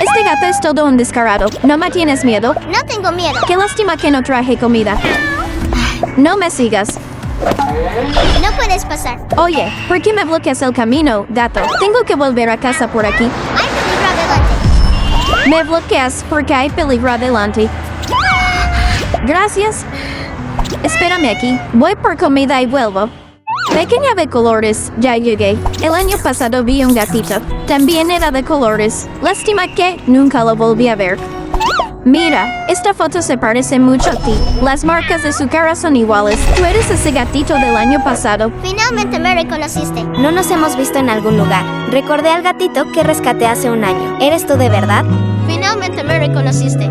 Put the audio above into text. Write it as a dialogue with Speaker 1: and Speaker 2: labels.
Speaker 1: Este gato es todo un descarado. ¿No me tienes miedo?
Speaker 2: No tengo miedo.
Speaker 1: Qué lástima que no traje comida. No me sigas.
Speaker 2: No puedes pasar.
Speaker 1: Oye, ¿por qué me bloqueas el camino, gato? Tengo que volver a casa por aquí.
Speaker 2: Hay peligro adelante.
Speaker 1: Me bloqueas porque hay peligro adelante. Gracias. Espérame aquí. Voy por comida y vuelvo. Pequeña de colores, ya llegué. El año pasado vi un gatito. También era de colores. Lástima que nunca lo volví a ver. Mira, esta foto se parece mucho a ti. Las marcas de su cara son iguales. Tú eres ese gatito del año pasado.
Speaker 2: Finalmente me reconociste.
Speaker 3: No nos hemos visto en algún lugar. Recordé al gatito que rescaté hace un año. ¿Eres tú de verdad?
Speaker 2: Finalmente me reconociste.